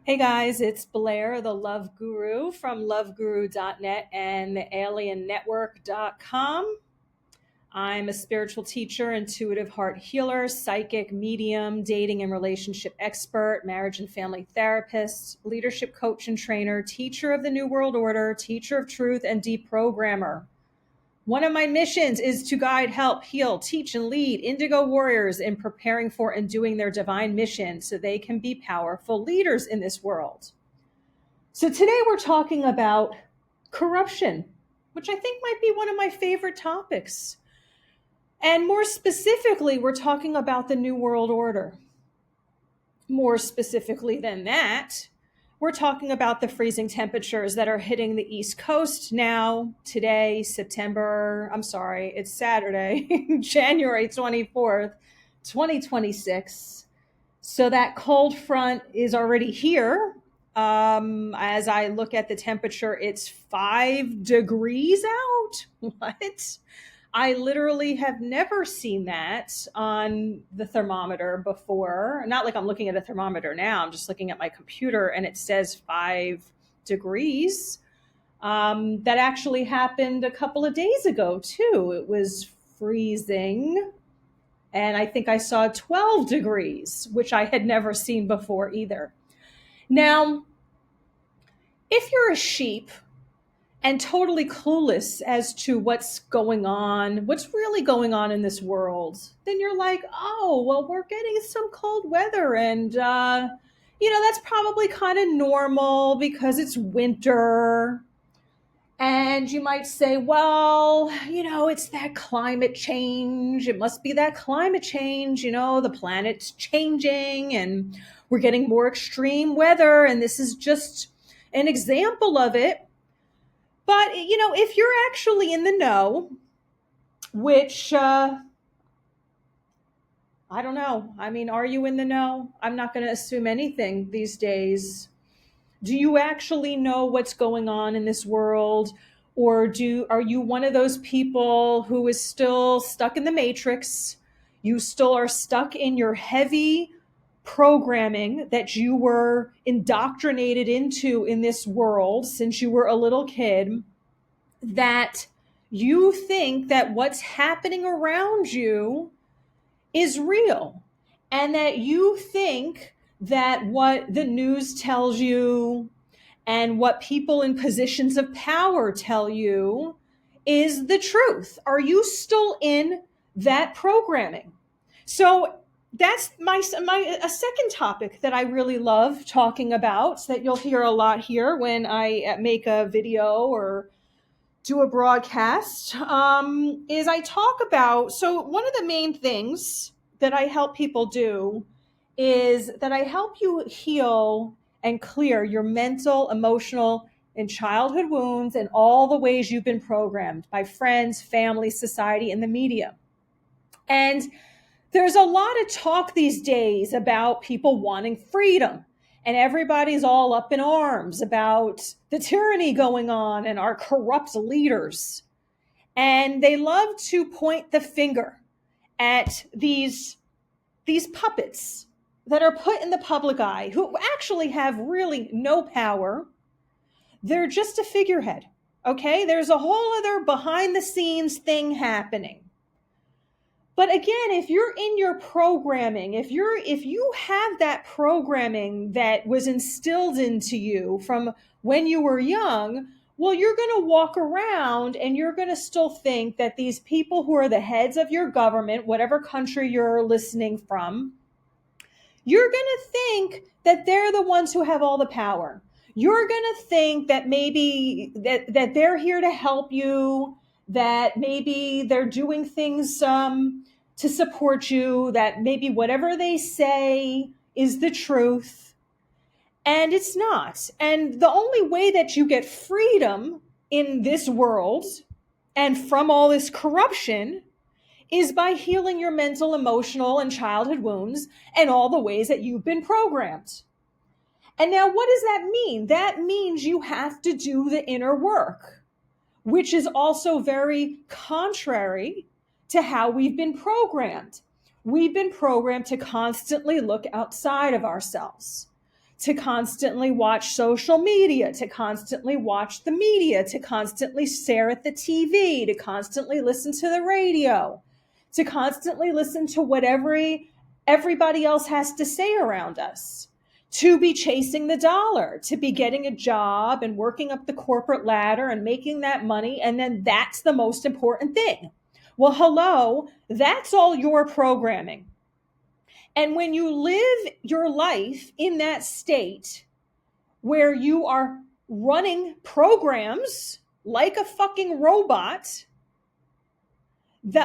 Hey guys, it's Blair, the Love Guru from loveguru.net and the aliennetwork.com. I'm a spiritual teacher, intuitive heart healer, psychic, medium, dating and relationship expert, marriage and family therapist, leadership coach and trainer, teacher of the New World Order, teacher of truth, and deprogrammer. One of my missions is to guide, help, heal, teach, and lead indigo warriors in preparing for and doing their divine mission so they can be powerful leaders in this world. So today we're talking about corruption, which I think might be one of my favorite topics. And more specifically, we're talking about the New World Order. More specifically than that, we're talking about the freezing temperatures that are hitting the East Coast now, today, it's Saturday, January 24th, 2026. So that cold front is already here. As I look at the temperature, it's 5 degrees out. What? I literally have never seen that on the thermometer before. Not like I'm looking at a thermometer now. I'm just looking at my computer and it says 5 degrees. That actually happened a couple of days ago, too. It was freezing. And I think I saw 12 degrees, which I had never seen before either. Now, if you're a sheep and totally clueless as to what's going on, what's really going on in this world, then you're like, oh, well, we're getting some cold weather. And, that's probably kind of normal because it's winter. And you might say, well, it's that climate change. It must be that climate change. The planet's changing and we're getting more extreme weather. And this is just an example of it. But, if you're actually in the know, which I don't know. I mean, are you in the know? I'm not going to assume anything these days. Do you actually know what's going on in this world? Or are you one of those people who is still stuck in the matrix? You still are stuck in your heavy programming that you were indoctrinated into in this world since you were a little kid, that you think that what's happening around you is real, and that you think that what the news tells you and what people in positions of power tell you is the truth. Are you still in that programming? So that's a second topic that I really love talking about, that you'll hear a lot here when I make a video or do a broadcast, is I talk about, so one of the main things that I help people do is that I help you heal and clear your mental, emotional, and childhood wounds and all the ways you've been programmed by friends, family, society, and the media. And there's a lot of talk these days about people wanting freedom. And everybody's all up in arms about the tyranny going on and our corrupt leaders. And they love to point the finger at these puppets that are put in the public eye who actually have really no power. They're just a figurehead. Okay? There's a whole other behind the scenes thing happening. But again, if you're in your programming, if you have that programming that was instilled into you from when you were young, well, you're going to walk around and you're going to still think that these people who are the heads of your government, whatever country you're listening from, you're going to think that they're the ones who have all the power. You're going to think that maybe that they're here to help you, that maybe they're doing things to support you, that maybe whatever they say is the truth. And it's not. And the only way that you get freedom in this world and from all this corruption is by healing your mental, emotional, and childhood wounds and all the ways that you've been programmed. And now what does that mean? That means you have to do the inner work, which is also very contrary to how we've been programmed. We've been programmed to constantly look outside of ourselves, to constantly watch social media, to constantly watch the media, to constantly stare at the TV, to constantly listen to the radio, to constantly listen to whatever everybody else has to say around us, to be chasing the dollar, to be getting a job and working up the corporate ladder and making that money. And then that's the most important thing. Well, hello, that's all your programming. And when you live your life in that state where you are running programs like a fucking robot,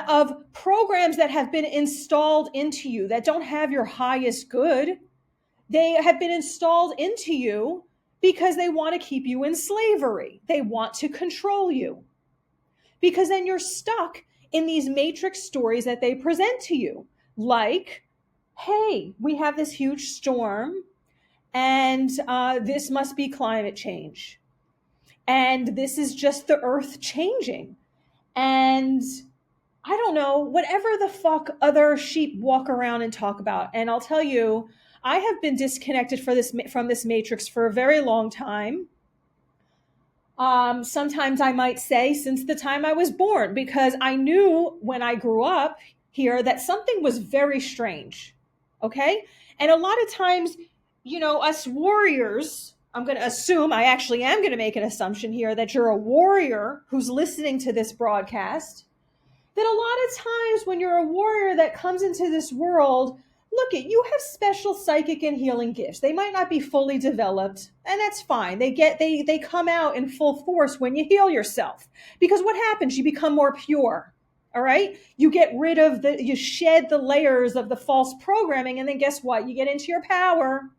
of programs that have been installed into you that don't have your highest good, they have been installed into you because they want to keep you in slavery. They want to control you. Because then you're stuck in these matrix stories that they present to you. Like, hey, we have this huge storm and this must be climate change. And this is just the earth changing. And I don't know, whatever the fuck other sheep walk around and talk about. And I'll tell you, I have been disconnected from this matrix for a very long time. Sometimes I might say since the time I was born, because I knew when I grew up here that something was very strange. Okay? And a lot of times, you know, us warriors, I'm going to assume, I actually am going to make an assumption here that you're a warrior who's listening to this broadcast, that a lot of times when you're a warrior that comes into this world, look at, you have special psychic and healing gifts. They might not be fully developed, and that's fine. They come out in full force when you heal yourself. Because what happens? You become more pure. All right? You you shed the layers of the false programming, and then guess what? You get into your power,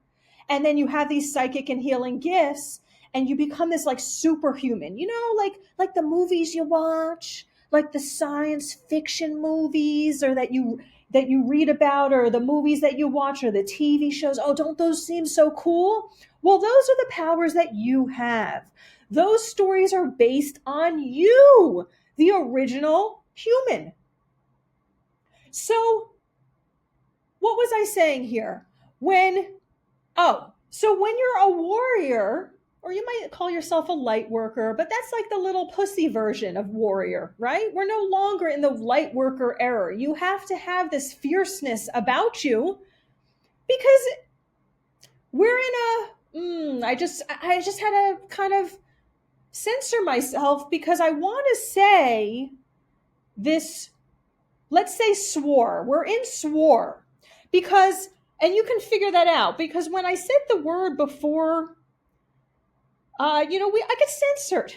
and then you have these psychic and healing gifts, and you become this like superhuman. You know, like the movies you watch, like the science fiction movies, or that you read about, or the movies that you watch, or the TV shows. Oh, don't those seem so cool? Well, those are the powers that you have. Those stories are based on you, the original human. So what was I saying here? So when you're a warrior, or you might call yourself a light worker, but that's like the little pussy version of warrior, right? We're no longer in the light worker era. You have to have this fierceness about you, because we're in I just had to kind of censor myself, because I want to say this, let's say swore. We're in swore, because, and you can figure that out, because when I said the word before, I get censored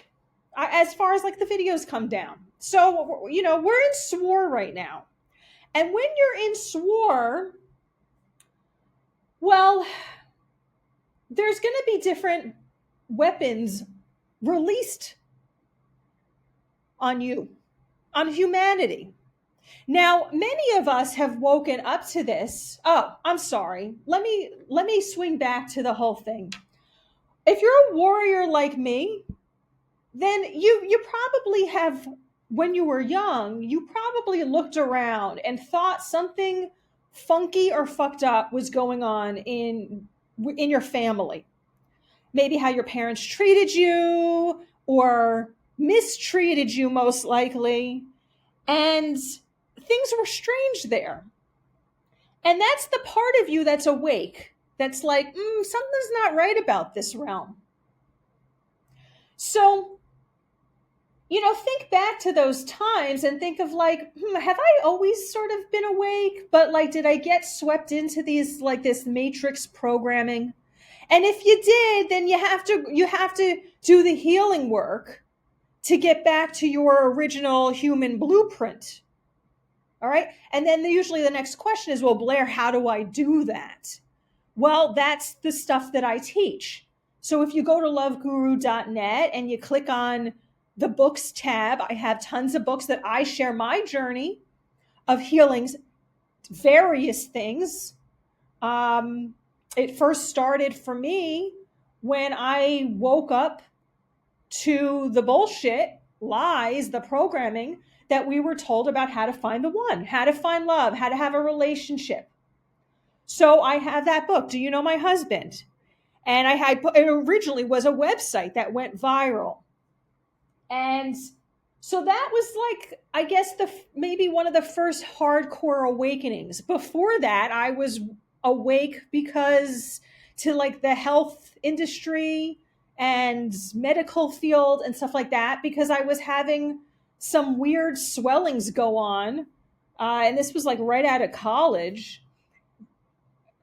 as far as like the videos come down. So, we're in swore right now. And when you're in swore, well, there's going to be different weapons released on you, on humanity. Now, many of us have woken up to this. Oh, I'm sorry. Let me swing back to the whole thing. If you're a warrior like me, then you probably have, when you were young, you probably looked around and thought something funky or fucked up was going on in your family. Maybe how your parents treated you or mistreated you, most likely. And things were strange there. And that's the part of you that's awake. That's like, something's not right about this realm. So, think back to those times and think of like, have I always sort of been awake? But like, did I get swept into these, like this matrix programming? And if you did, then you have to do the healing work to get back to your original human blueprint. All right. And then usually the next question is, well, Blair, how do I do that? Well, that's the stuff that I teach. So if you go to loveguru.net and you click on the books tab, I have tons of books that I share my journey of healings, various things. It first started for me when I woke up to the bullshit, lies, the programming that we were told about how to find the one, how to find love, how to have a relationship. So I have that book, Do You Know My Husband? And it originally was a website that went viral. And so that was like, I guess, maybe one of the first hardcore awakenings. Before that, I was awake because to like the health industry and medical field and stuff like that, because I was having some weird swellings go on. And this was like right out of college,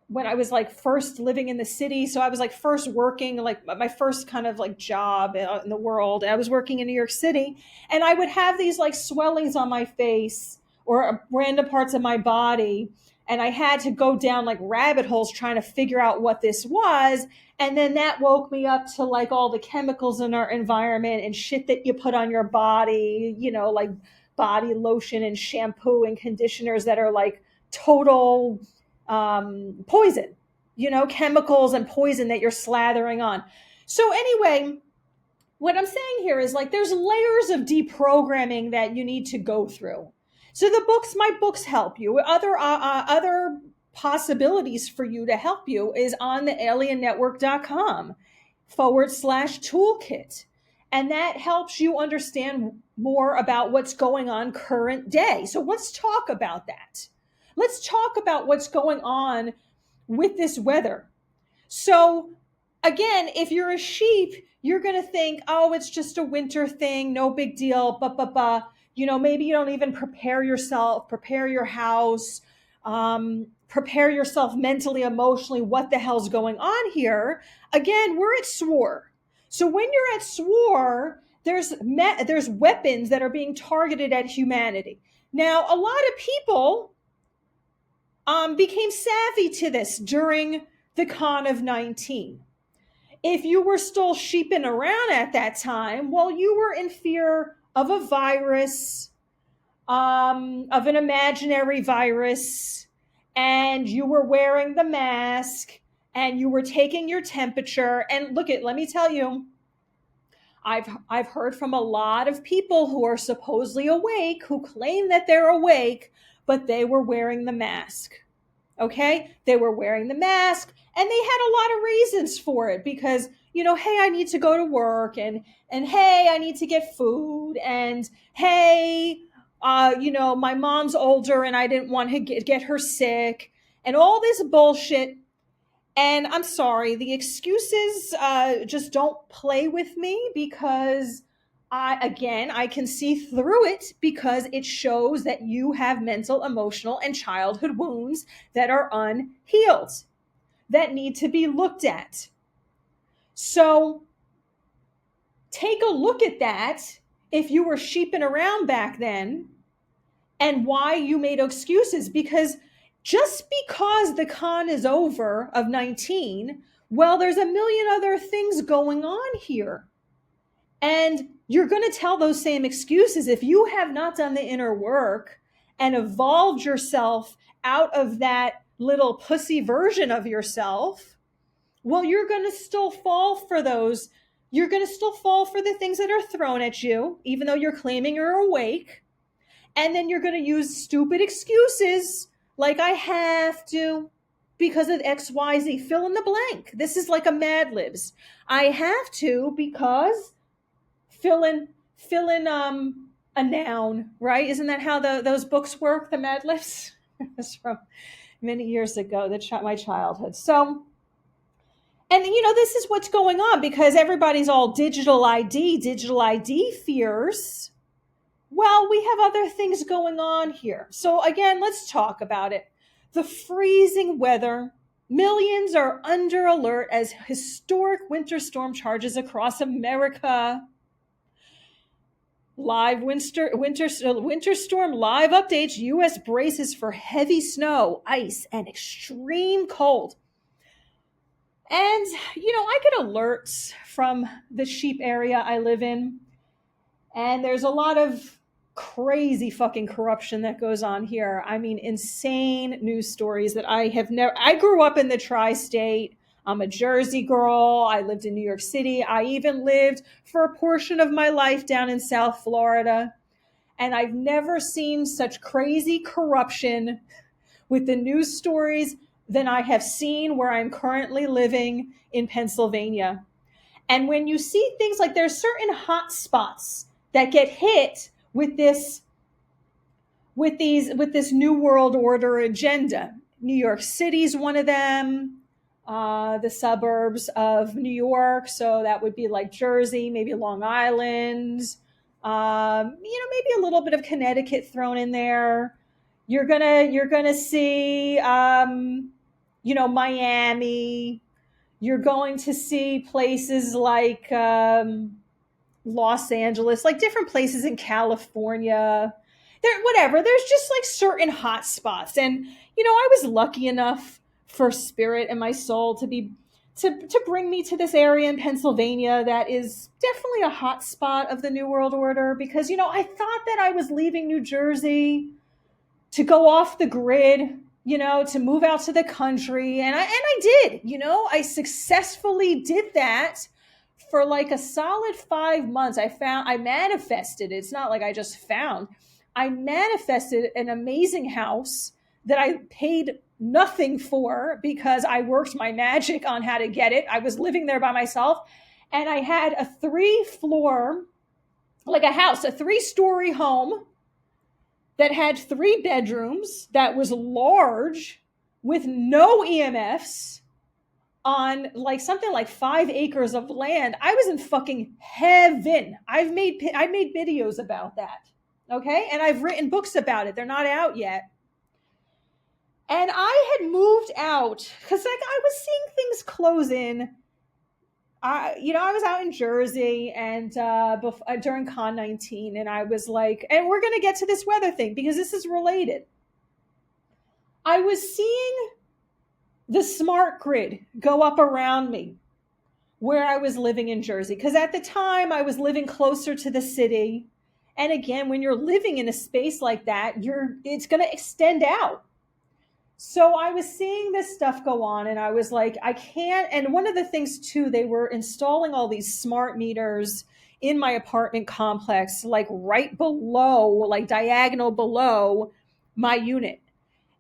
when I was like first living in the city. So I was like first working, like my first kind of like job in the world. I was working in New York City, and I would have these like swellings on my face or random parts of my body. And I had to go down like rabbit holes trying to figure out what this was. And then that woke me up to like all the chemicals in our environment and shit that you put on your body, like body lotion and shampoo and conditioners that are like total poison, chemicals and poison that you're slathering on. So anyway, what I'm saying here is like there's layers of deprogramming that you need to go through. So my books help you. Other possibilities for you to help you is on the aliennetwork.com/toolkit. And that helps you understand more about what's going on current day. So let's talk about that. Let's talk about what's going on with this weather. So again, if you're a sheep, you're going to think, oh, it's just a winter thing, no big deal, maybe you don't even prepare yourself, prepare your house, prepare yourself mentally, emotionally, what the hell's going on here. Again, we're at SWOR. So when you're at SWOR, there's weapons that are being targeted at humanity. Now, a lot of people became savvy to this during the Con of 19. If you were still sheeping around at that time, well, you were in fear of a virus, of an imaginary virus, and you were wearing the mask, and you were taking your temperature. And let me tell you, I've heard from a lot of people who are supposedly awake, who claim that they're awake, but they were wearing the mask. Okay? They were wearing the mask, and they had a lot of reasons for it because, hey, I need to go to work, and hey, I need to get food, and hey, my mom's older and I didn't want to get her sick, and all this bullshit. And I'm sorry, the excuses just don't play with me because I can see through it because it shows that you have mental, emotional, and childhood wounds that are unhealed, that need to be looked at. So take a look at that if you were sheeping around back then and why you made excuses, because just because the con is over of 19, well, there's a million other things going on here. And you're going to tell those same excuses if you have not done the inner work and evolved yourself out of that little pussy version of yourself. Well, you're going to still fall for those. You're going to still fall for the things that are thrown at you, even though you're claiming you're awake. And then you're going to use stupid excuses like I have to because of XYZ. Fill in the blank. This is like a Mad Libs. I have to because fill in a noun, right? Isn't that how those books work, the Mad Libs? It's from many years ago, my childhood. So, and this is what's going on because everybody's all digital ID fears. Well, we have other things going on here. So again, let's talk about it. The freezing weather. Millions are under alert as historic winter storm charges across America. Live winter storm live updates. U.S. braces for heavy snow, ice, and extreme cold. And, I get alerts from the sheep area I live in. And there's a lot of crazy fucking corruption that goes on here. I mean, insane news stories that I grew up in the tri-state. I'm a Jersey girl. I lived in New York City. I even lived for a portion of my life down in South Florida. And I've never seen such crazy corruption with the news stories than I have seen where I'm currently living in Pennsylvania. And when you see things like there's certain hot spots that get hit with this new world order agenda. New York City's one of them, the suburbs of New York. So that would be like Jersey, maybe Long Island, maybe a little bit of Connecticut thrown in there. You're gonna see, Miami. You're going to see places like Los Angeles, like different places in California. Whatever. There's just like certain hot spots, and I was lucky enough for spirit and my soul to bring me to this area in Pennsylvania that is definitely a hot spot of the New World Order, because I thought that I was leaving New Jersey to go off the grid, to move out to the country. And I did, I successfully did that for like a solid 5 months. I manifested. It's not like I just found. I manifested an amazing house that I paid nothing for because I worked my magic on how to get it. I was living there by myself, and I had a 3-floor, like a house, a 3-story home that had 3 bedrooms, that was large, with no EMFs, on like something like 5 acres of land. I was in fucking heaven. I made videos about that. Okay. And I've written books about it. They're not out yet. And I had moved out because I was seeing things close in. I was out in Jersey and during Con 19, and I was like, and we're going to get to this weather thing because this is related. I was seeing the smart grid go up around me where I was living in Jersey, because at the time I was living closer to the city. And again, when you're living in a space like that, it's going to extend out. So I was seeing this stuff go on, and I was like, I can't. And one of the things too, they were installing all these smart meters in my apartment complex, like right below, like diagonal below my unit.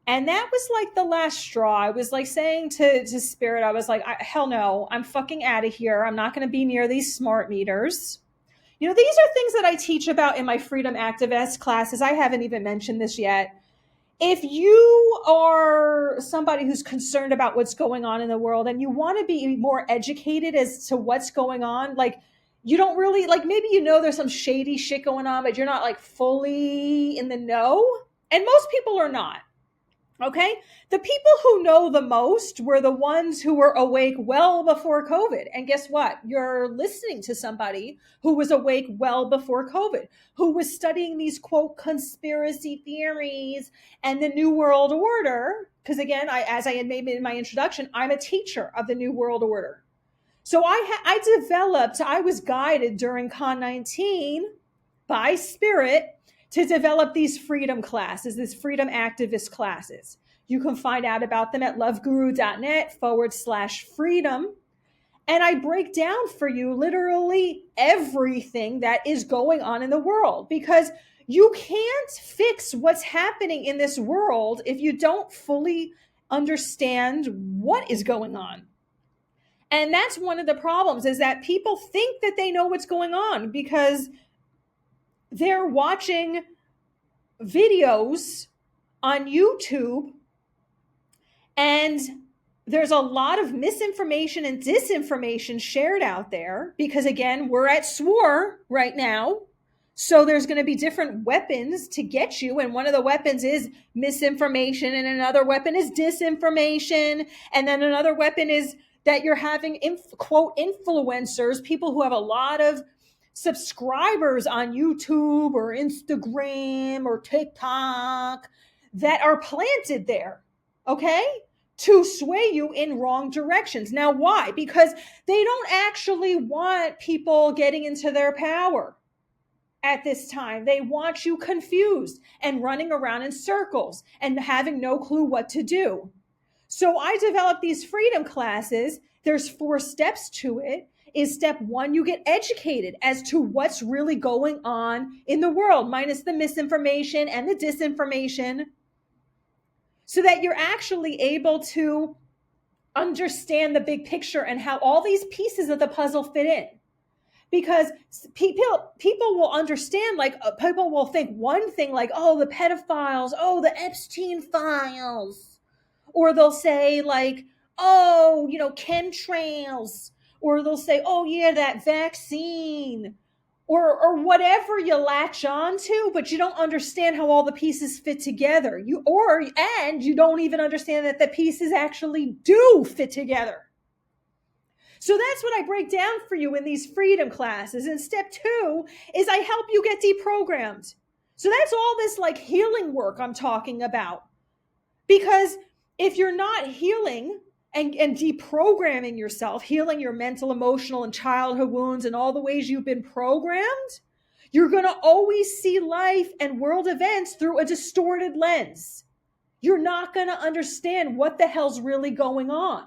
And that was like the last straw. I was like saying to Spirit, I was like, hell no, I'm fucking out of here. I'm not going to be near these smart meters. These are things that I teach about in my Freedom Activist classes. I haven't even mentioned this yet. If you are somebody who's concerned about what's going on in the world and you want to be more educated as to what's going on, like you don't really, like maybe there's some shady shit going on, but you're not like fully in the know. And most people are not. Okay? The people who know the most were the ones who were awake well before COVID. And guess what? You're listening to somebody who was awake well before COVID, who was studying these, quote, conspiracy theories and the New World Order. Because again, as I had made in my introduction, I'm a teacher of the New World Order. So I was guided during Con 19 by Spirit to develop these freedom classes, these freedom activist classes. You can find out about them at loveguru.net/freedom. And I break down for you literally everything that is going on in the world, because you can't fix what's happening in this world if you don't fully understand what is going on. And that's one of the problems, is that people think that they know what's going on because they're watching videos on YouTube, and there's a lot of misinformation and disinformation shared out there because, again, we're at war right now. So there's going to be different weapons to get you. And one of the weapons is misinformation, and another weapon is disinformation. And then another weapon is that you're having, quote, influencers, people who have a lot of subscribers on YouTube or Instagram or TikTok that are planted there, okay, to sway you in wrong directions. Now, why? Because they don't actually want people getting into their power at this time. They want you confused and running around in circles and having no clue what to do. So I developed these freedom classes. There's 4 steps to it. Is step 1, you get educated as to what's really going on in the world, minus the misinformation and the disinformation. so that you're actually able to understand the big picture and how all these pieces of the puzzle fit in. Because people will understand, like, people will think one thing, like, oh, the pedophiles, oh, the Epstein files, or they'll say, like, oh, chemtrails, or they'll say, oh yeah, that vaccine, or whatever you latch on to, but you don't understand how all the pieces fit together. And you don't even understand that the pieces actually do fit together. So that's what I break down for you in these freedom classes. And step 2 is I help you get deprogrammed. So that's all this like healing work I'm talking about. Because if you're not healing and deprogramming yourself, healing your mental, emotional, and childhood wounds and all the ways you've been programmed, you're going to always see life and world events through a distorted lens. You're not going to understand what the hell's really going on.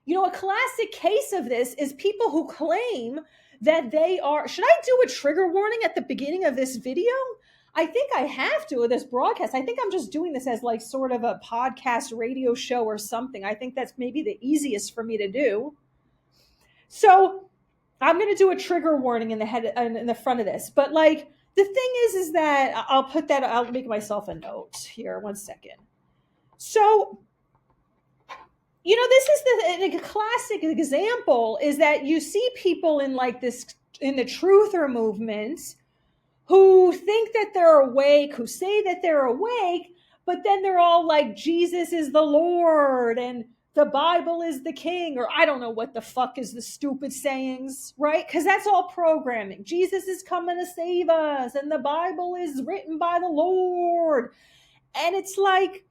A classic case of this is people who claim that they are, should I do a trigger warning at the beginning of this video? I think I have to with this broadcast. I think I'm just doing this as like sort of a podcast radio show or something. I think that's maybe the easiest for me to do. So I'm going to do a trigger warning in the front of this. But like, the thing is that I'll make myself a note here. 1 second. So, this is the classic example is that you see people in like this, in the truther movement, who think that they're awake, who say that they're awake, but then they're all like, Jesus is the Lord and the Bible is the king, or I don't know what the fuck is the stupid sayings, right? Because that's all programming. Jesus is coming to save us and the Bible is written by the Lord. And it's like,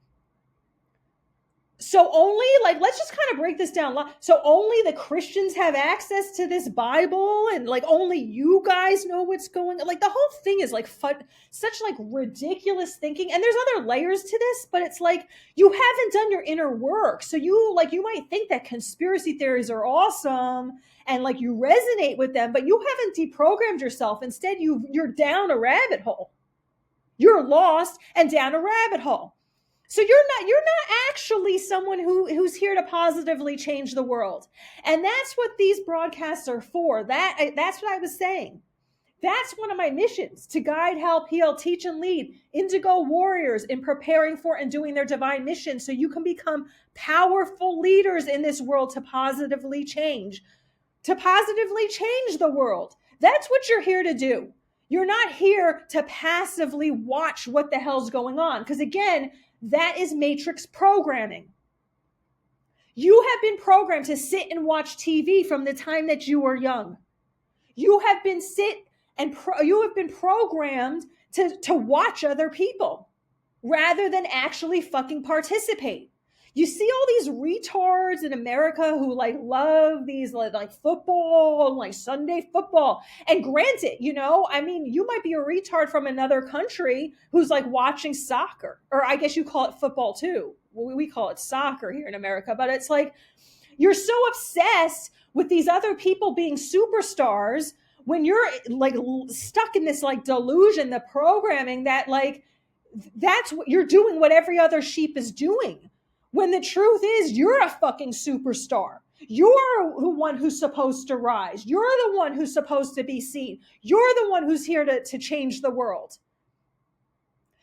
so only, like, let's just kind of break this down. So only the Christians have access to this Bible, and like only you guys know what's going on. Like the whole thing is like such like ridiculous thinking. And there's other layers to this, but it's like you haven't done your inner work. So you might think that conspiracy theories are awesome and like you resonate with them, but you haven't deprogrammed yourself. Instead, you're down a rabbit hole. You're lost and down a rabbit hole. So you're not actually someone who's here to positively change the world. And that's what these broadcasts are for. That's what I was saying. That's one of my missions, to guide, help, heal, teach, and lead indigo warriors in preparing for and doing their divine mission so you can become powerful leaders in this world to positively change the world. That's what you're here to do. You're not here to passively watch what the hell's going on. Because again, that is matrix programming. You have been programmed to sit and watch TV from the time that you were young. You have been programmed to watch other people rather than actually fucking participate. You see all these retards in America who like love these like football, like Sunday football. And granted, you might be a retard from another country who's like watching soccer, or I guess you call it football too. We call it soccer here in America, but it's like, you're so obsessed with these other people being superstars when you're like stuck in this like delusion, the programming that like, that's what you're doing, what every other sheep is doing. When the truth is, you're a fucking superstar. You're the one who's supposed to rise. You're the one who's supposed to be seen. You're the one who's here to change the world.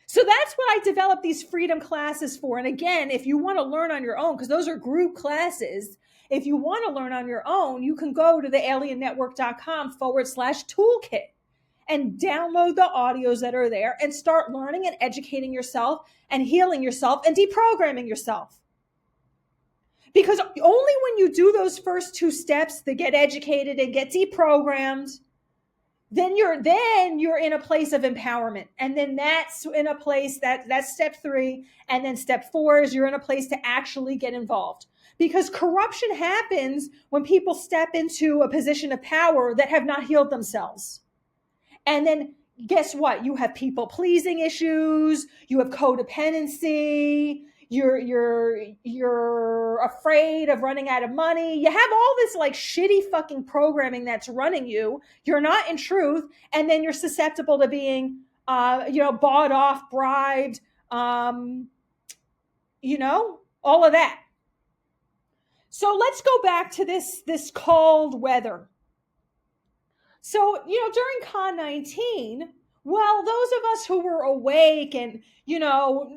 So that's what I developed these freedom classes for. And again, if you want to learn on your own, because those are group classes, if you want to learn on your own, you can go to thealiennetwork.com/toolkit and download the audios that are there and start learning and educating yourself and healing yourself and deprogramming yourself. Because only when you do those first 2 steps, to get educated and get deprogrammed, then you're in a place of empowerment. And then that's in a place that's step 3. And then step 4 is you're in a place to actually get involved. Because corruption happens when people step into a position of power that have not healed themselves. And then guess what? You have people pleasing issues. You have codependency. You're afraid of running out of money. You have all this like shitty fucking programming that's running you. You're not in truth. And then you're susceptible to being, bought off, bribed, all of that. So let's go back to this cold weather. So, during Con 19, well, those of us who were awake and, not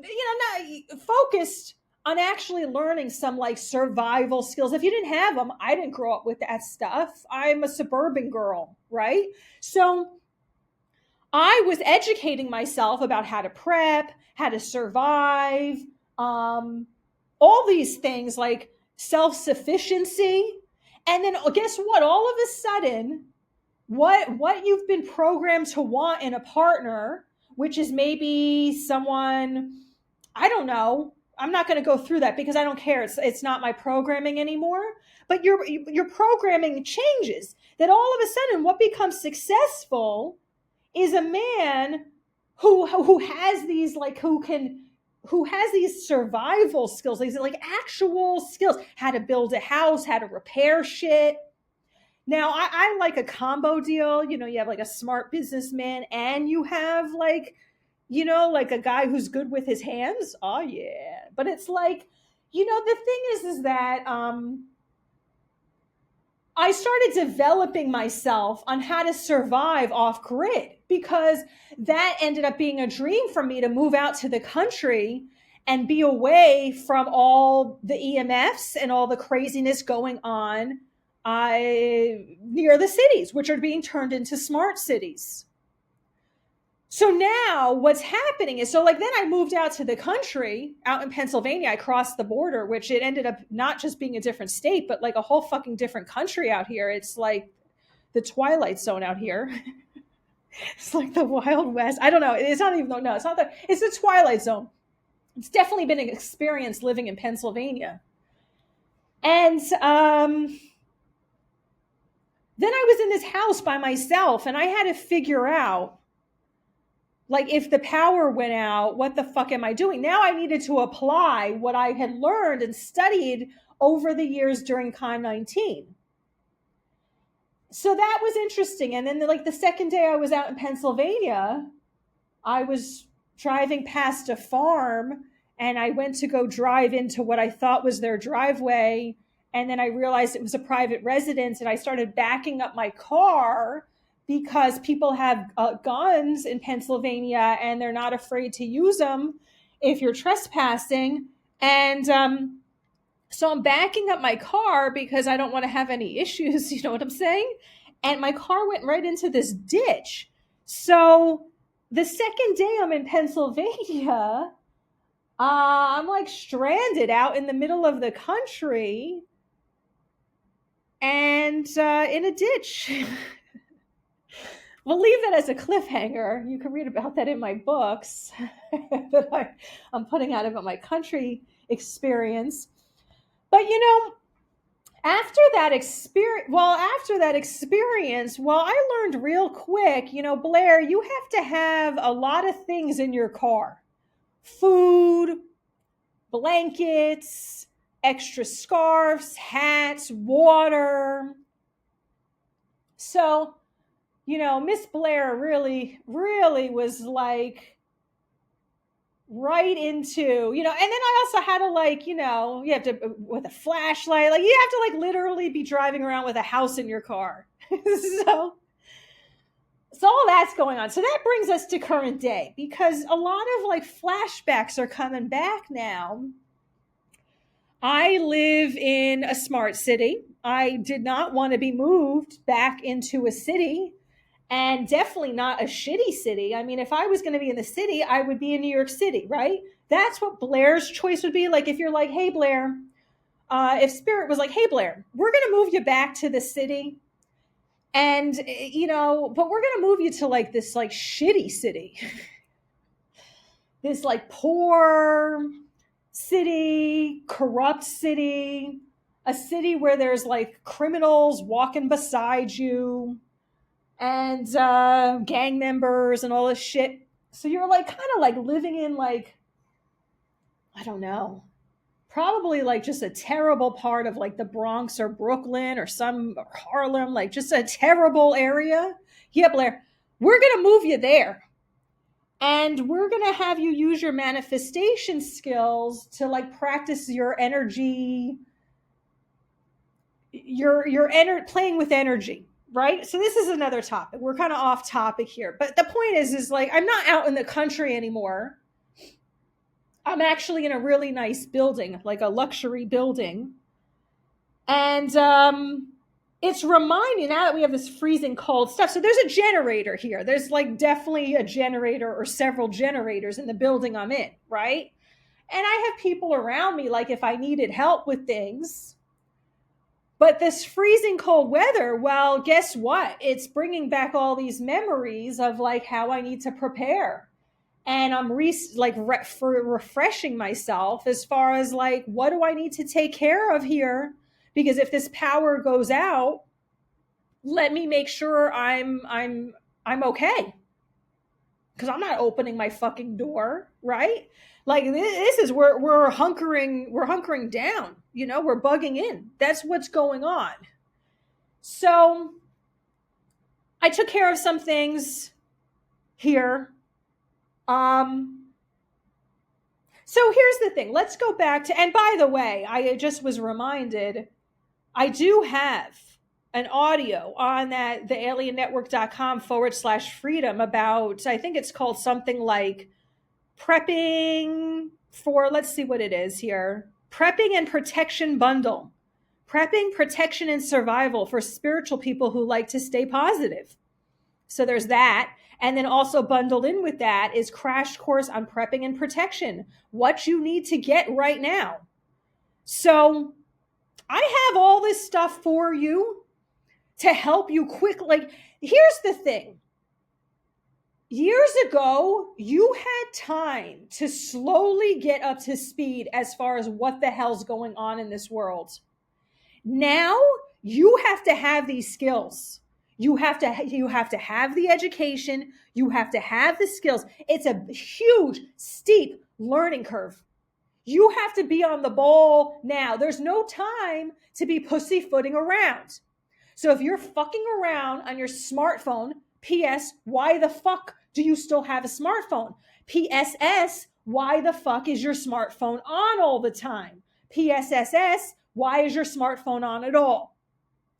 focused on actually learning some like survival skills. If you didn't have them, I didn't grow up with that stuff. I'm a suburban girl, right? So I was educating myself about how to prep, how to survive, all these things like self-sufficiency. And then guess what? All of a sudden, what you've been programmed to want in a partner, which is maybe someone, I don't know. I'm not going to go through that because I don't care. It's not my programming anymore. But your programming changes. That all of a sudden, what becomes successful is a man who has these who has these survival skills, these like actual skills, how to build a house, how to repair shit. Now, I like a combo deal. You have like a smart businessman and you have like a guy who's good with his hands. Oh, yeah. But it's like, the thing is that I started developing myself on how to survive off grid because that ended up being a dream for me to move out to the country and be away from all the EMFs and all the craziness going on near the cities, which are being turned into smart cities. So now what's happening is, then I moved out to the country, out in Pennsylvania. I crossed the border, which it ended up not just being a different state, but like a whole fucking different country out here. It's like the Twilight Zone out here. It's like the Wild West. I don't know. It's not even, no, it's not that. It's the Twilight Zone. It's definitely been an experience living in Pennsylvania. And then I was in this house by myself and I had to figure out, like, if the power went out, what the fuck am I doing? Now I needed to apply what I had learned and studied over the years during Con 19. So that was interesting. And then the second day I was out in Pennsylvania, I was driving past a farm and I went to go drive into what I thought was their driveway. And then I realized it was a private residence and I started backing up my car because people have guns in Pennsylvania and they're not afraid to use them if you're trespassing. And so I'm backing up my car because I don't want to have any issues, you know what I'm saying? And my car went right into this ditch. So the second day I'm in Pennsylvania, I'm like stranded out in the middle of the country and in a ditch. We'll leave that as a cliffhanger. You can read about that in my books that I'm putting out about my country experience. But after that experience, I learned real quick, Blair, you have to have a lot of things in your car. Food, blankets, extra scarves, hats, water. So, Miss Blair really, really was like right into, and then I also had to you have to, with a flashlight, you have to literally be driving around with a house in your car. So all that's going on. So that brings us to current day because a lot of flashbacks are coming back now. I live in a smart city. I did not want to be moved back into a city. And definitely not a shitty city. I mean, if I was going to be in the city, I would be in New York City, right? That's what Blair's choice would be. Like, if you're like, hey, Blair, if Spirit was like, hey, Blair, we're going to move you back to the city. And, but we're going to move you to this shitty city. This poor city, corrupt city, a city where there's criminals walking beside you. And gang members and all this shit. So you're kind of living in I don't know, probably just a terrible part of the Bronx or Brooklyn or Harlem, just a terrible area. Yeah, Blair, we're going to move you there. And we're going to have you use your manifestation skills to like practice your energy, playing with energy, right? So this is another topic. We're kind of off topic here, but the point is like I'm not out in the country anymore. I'm actually in a really nice building, like a luxury building. And it's reminding now that we have this freezing cold stuff. So there's a generator here. There's like definitely a generator or several generators in the building I'm in, right? And I have people around me, like if I needed help with things. But this freezing cold weather, well, guess what? It's bringing back all these memories of like how I need to prepare. And I'm refreshing myself as far as like, what do I need to take care of here? Because if this power goes out, let me make sure I'm okay. Because I'm not opening my fucking door, right? Like this is we're hunkering down, we're bugging in. That's what's going on. So I took care of some things here. So here's the thing. Let's go back to, and by the way, I just was reminded, I do have an audio on that, thealiennetwork.com/freedom about, I think it's called something like prepping for, let's see what it is here. Prepping and protection bundle. Prepping, protection, and survival for spiritual people who like to stay positive. So there's that. And then also bundled in with that is crash course on prepping and protection. What you need to get right now. So I have all this stuff for you to help you quick. Like, here's the thing. Years ago, you had time to slowly get up to speed as far as what the hell's going on in this world. Now, you have to have these skills. You have to have the education. You have to have the skills. It's a huge, steep learning curve. You have to be on the ball now. There's no time to be pussyfooting around. So if you're fucking around on your smartphone, P.S., why the fuck do you still have a smartphone? P.S.S., why the fuck is your smartphone on all the time? P.S.S.S., why is your smartphone on at all?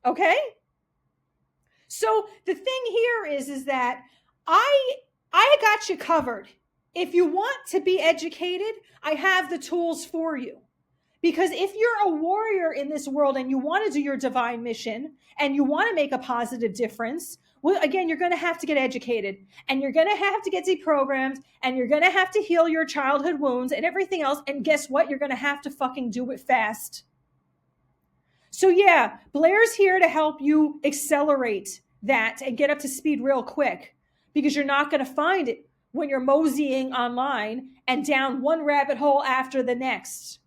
Okay? So the thing here is that I got you covered. If you want to be educated, I have the tools for you. Because if you're a warrior in this world and you want to do your divine mission and you want to make a positive difference, well, again, you're going to have to get educated and you're going to have to get deprogrammed and you're going to have to heal your childhood wounds and everything else. And guess what? You're going to have to fucking do it fast. So yeah, Blair's here to help you accelerate that and get up to speed real quick, because you're not going to find it when you're moseying online and down one rabbit hole after the next.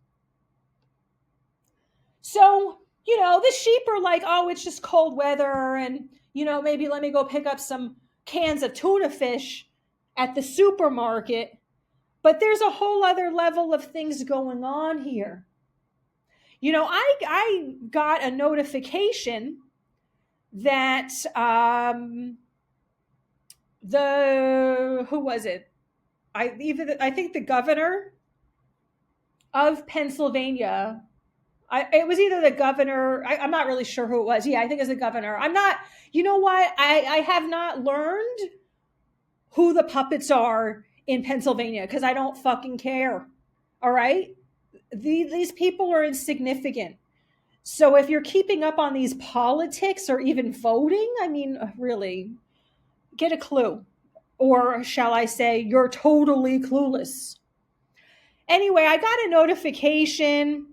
So, the sheep are like, oh, it's just cold weather and, maybe let me go pick up some cans of tuna fish at the supermarket. But there's a whole other level of things going on here. I got a notification that who was it? I think the governor of Pennsylvania. It was either the governor. I'm not really sure who it was. Yeah, I think it's the governor. I'm not. You know what? I have not learned who the puppets are in Pennsylvania because I don't fucking care. All right. These people are insignificant. So if you're keeping up on these politics or even voting, I mean, really, get a clue. Or shall I say, you're totally clueless. Anyway, I got a notification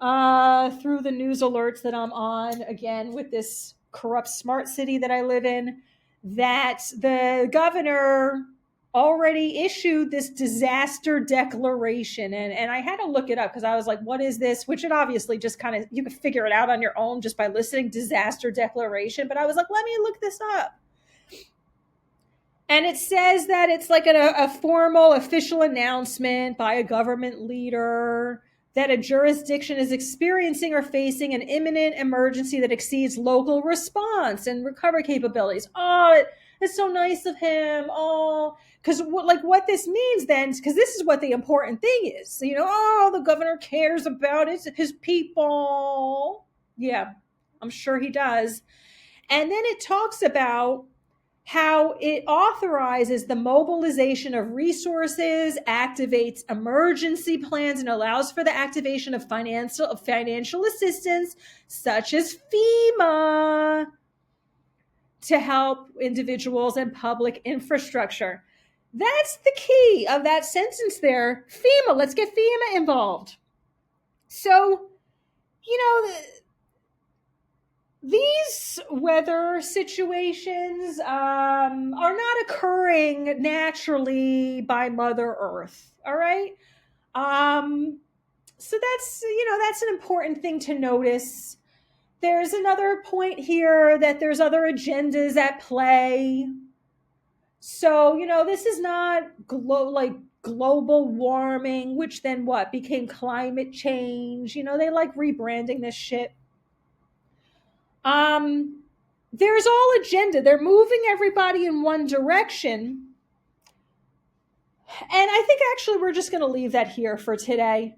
through the news alerts that I'm on, again, with this corrupt smart city that I live in, that the governor already issued this disaster declaration. And I had to look it up because I was like, what is this? Which it obviously just kind of, you can figure it out on your own just by listening, disaster declaration. But I was like, let me look this up. And it says that it's like a formal official announcement by a government leader that a jurisdiction is experiencing or facing an imminent emergency that exceeds local response and recovery capabilities. Oh, it's so nice of him. Oh, because what this means then, because this is what the important thing is. Oh, the governor cares about his people. Yeah, I'm sure he does. And then it talks about how it authorizes the mobilization of resources, activates emergency plans, and allows for the activation of financial assistance, such as FEMA, to help individuals and public infrastructure. That's the key of that sentence there. FEMA, let's get FEMA involved. So, these weather situations are not occurring naturally by Mother Earth. All right. So that's an important thing to notice. There's another point here that there's other agendas at play. So, this is not global warming, which then became climate change. They like rebranding this shit. There's all agenda. They're moving everybody in one direction. And I think actually we're just going to leave that here for today.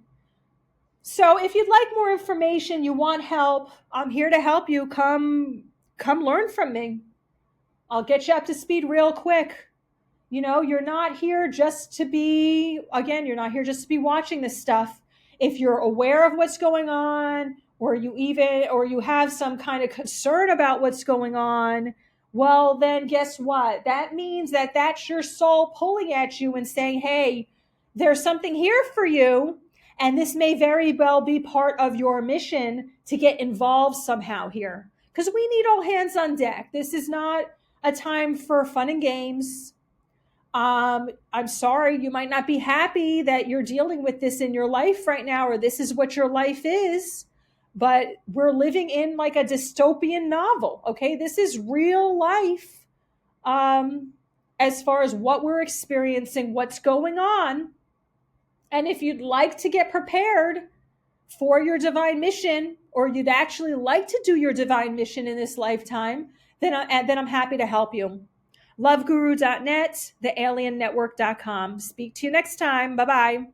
So if you'd like more information, you want help, I'm here to help you. Come learn from me. I'll get you up to speed real quick. You're not here just to be watching this stuff. If you're aware of what's going on, or you have some kind of concern about what's going on, well, then guess what? That means that that's your soul pulling at you and saying, hey, there's something here for you. And this may very well be part of your mission to get involved somehow here. Because we need all hands on deck. This is not a time for fun and games. I'm sorry, you might not be happy that you're dealing with this in your life right now, or this is what your life is. But we're living in like a dystopian novel, okay? This is real life as far as what we're experiencing, what's going on. And if you'd like to get prepared for your divine mission, or you'd actually like to do your divine mission in this lifetime, then I'm happy to help you. Loveguru.net, thealiennetwork.com. Speak to you next time. Bye-bye.